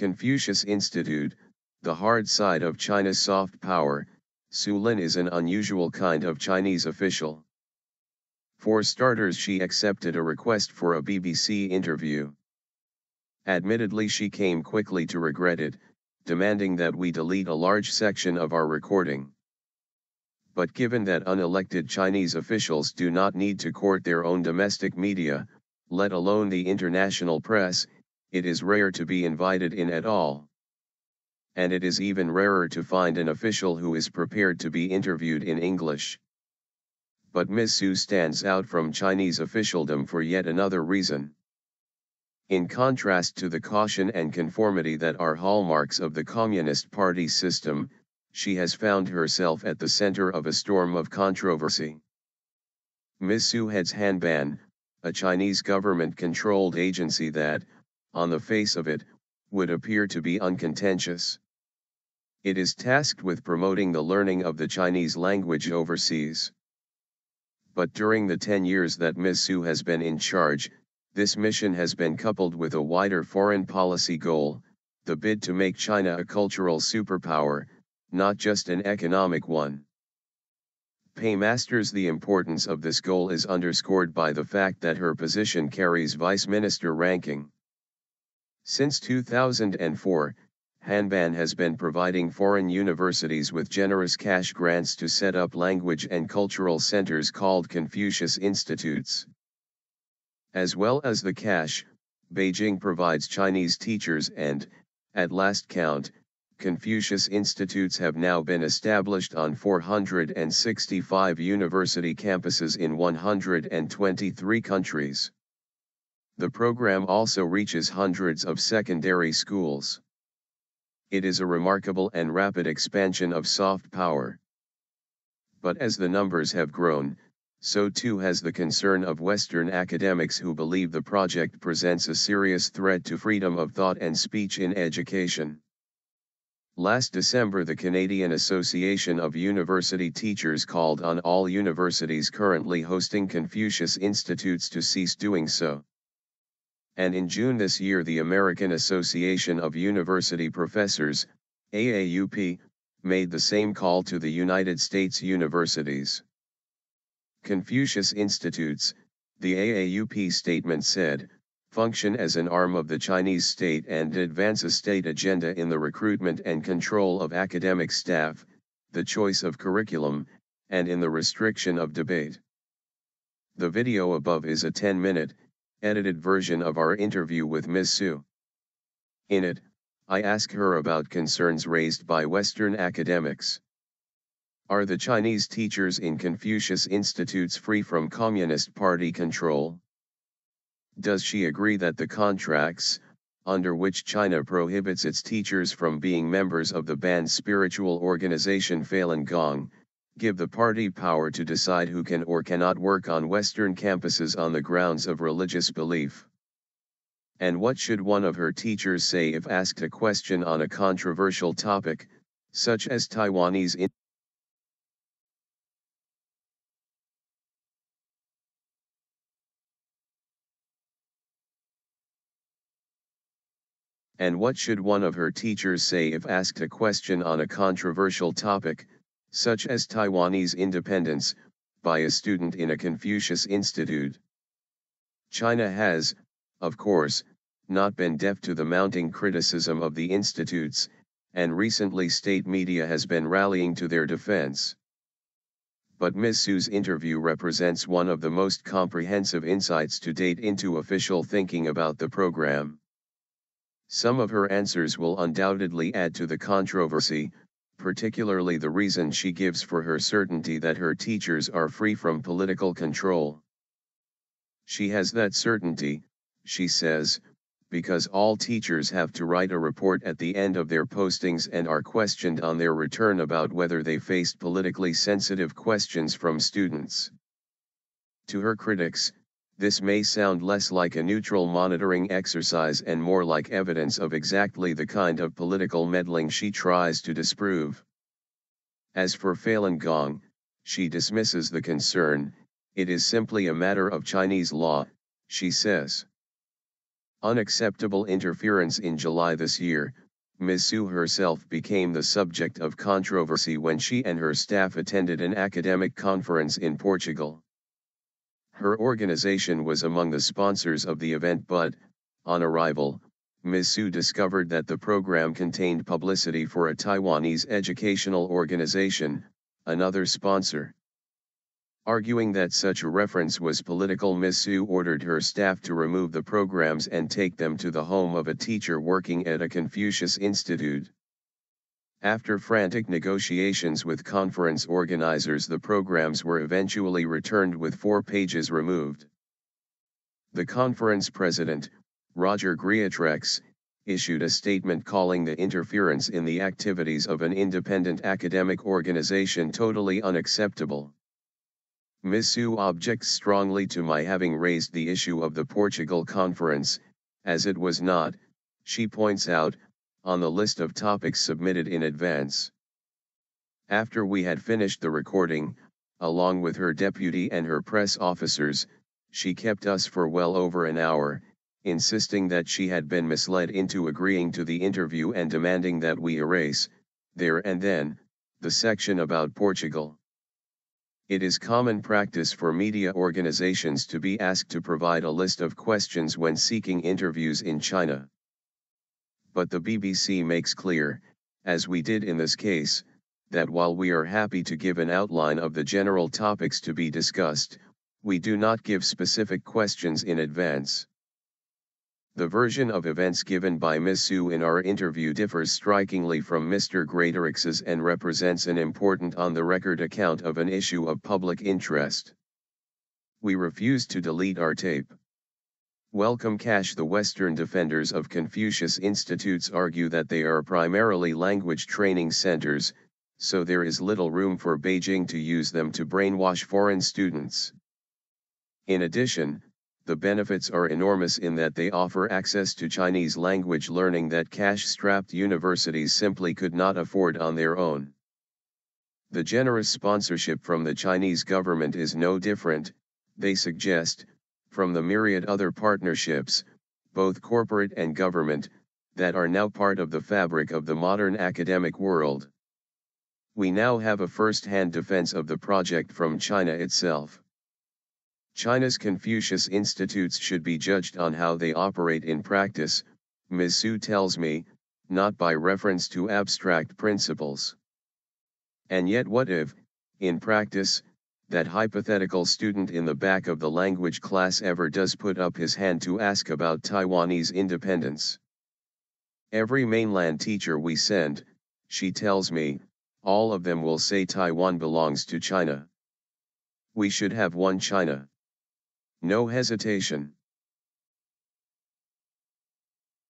Confucius Institute, the hard side of China's soft power. Su Lin is an unusual kind of Chinese official. For starters, she accepted a request for a BBC interview. Admittedly, she came quickly to regret it, demanding that we delete a large section of our recording. But given that unelected Chinese officials do not need to court their own domestic media, let alone the international press, it is rare to be invited in at all. And it is even rarer to find an official who is prepared to be interviewed in English. But Ms. Su stands out from Chinese officialdom for yet another reason. In contrast to the caution and conformity that are hallmarks of the Communist Party system, she has found herself at the center of a storm of controversy. Ms. Su heads Hanban, a Chinese government-controlled agency that, on the face of it, would appear to be uncontentious. It is tasked with promoting the learning of the Chinese language overseas. But during the 10 years that Ms. Su has been in charge, this mission has been coupled with a wider foreign policy goal, the bid to make China a cultural superpower, not just an economic one. Paymasters, the importance of this goal is underscored by the fact that her position carries vice minister ranking. Since 2004, Hanban has been providing foreign universities with generous cash grants to set up language and cultural centers called Confucius Institutes. As well as the cash, Beijing provides Chinese teachers and, at last count, Confucius Institutes have now been established on 465 university campuses in 123 countries. The program also reaches hundreds of secondary schools. It is a remarkable and rapid expansion of soft power. But as the numbers have grown, so too has the concern of Western academics who believe the project presents a serious threat to freedom of thought and speech in education. Last December, the Canadian Association of University Teachers called on all universities currently hosting Confucius Institutes to cease doing so. And in June this year, the American Association of University Professors, AAUP, made the same call to the United States universities. Confucius Institutes, the AAUP statement said, function as an arm of the Chinese state and advance a state agenda in the recruitment and control of academic staff, the choice of curriculum, and in the restriction of debate. The video above is a 10-minute, edited version of our interview with Ms. Su. In it, I ask her about concerns raised by Western academics. Are the Chinese teachers in Confucius Institutes free from Communist Party control? Does she agree that the contracts, under which China prohibits its teachers from being members of the banned spiritual organization Falun Gong, give the party power to decide who can or cannot work on Western campuses on the grounds of religious belief? And what should one of her teachers say if asked a question on a controversial topic, such as Taiwanese And what should one of her teachers say if asked a question on a controversial topic, such as Taiwanese independence, by a student in a Confucius Institute? China has, of course, not been deaf to the mounting criticism of the institutes, and recently state media has been rallying to their defense. But Ms. Su's interview represents one of the most comprehensive insights to date into official thinking about the program. Some of her answers will undoubtedly add to the controversy, particularly the reason she gives for her certainty that her teachers are free from political control. She has that certainty, she says, because all teachers have to write a report at the end of their postings and are questioned on their return about whether they faced politically sensitive questions from students. To her critics, this may sound less like a neutral monitoring exercise and more like evidence of exactly the kind of political meddling she tries to disprove. As for Falun Gong, she dismisses the concern. It is simply a matter of Chinese law, she says. Unacceptable interference. In July this year, Ms. Su herself became the subject of controversy when she and her staff attended an academic conference in Portugal. Her organization was among the sponsors of the event, but, on arrival, Ms. Su discovered that the program contained publicity for a Taiwanese educational organization, another sponsor. Arguing that such a reference was political, Ms. Su ordered her staff to remove the programs and take them to the home of a teacher working at a Confucius Institute. After frantic negotiations with conference organizers, the programs were eventually returned with 4 pages removed. The conference president, Roger Griotrex, issued a statement calling the interference in the activities of an independent academic organization totally unacceptable. Ms. Su objects strongly to my having raised the issue of the Portugal conference, as it was not, she points out, on the list of topics submitted in advance. After we had finished the recording, along with her deputy and her press officers, she kept us for well over an hour, insisting that she had been misled into agreeing to the interview and demanding that we erase, there and then, the section about Portugal. It is common practice for media organizations to be asked to provide a list of questions when seeking interviews in China. But the BBC makes clear, as we did in this case, that while we are happy to give an outline of the general topics to be discussed, we do not give specific questions in advance. The version of events given by Ms. Su in our interview differs strikingly from Mr. Greatorex's and represents an important on-the-record account of an issue of public interest. We refuse to delete our tape. Welcome Cash. The Western defenders of Confucius Institutes argue that they are primarily language training centers, so there is little room for Beijing to use them to brainwash foreign students. In addition, the benefits are enormous in that they offer access to Chinese language learning that cash-strapped universities simply could not afford on their own. The generous sponsorship from the Chinese government is no different, they suggest, from the myriad other partnerships, both corporate and government, that are now part of the fabric of the modern academic world. We now have a first-hand defense of the project from China itself. China's Confucius Institutes should be judged on how they operate in practice, Ms. Su tells me, not by reference to abstract principles. And yet what if, in practice, that hypothetical student in the back of the language class ever does put up his hand to ask about Taiwanese independence? Every mainland teacher we send, she tells me, all of them will say Taiwan belongs to China. We should have one China. No hesitation.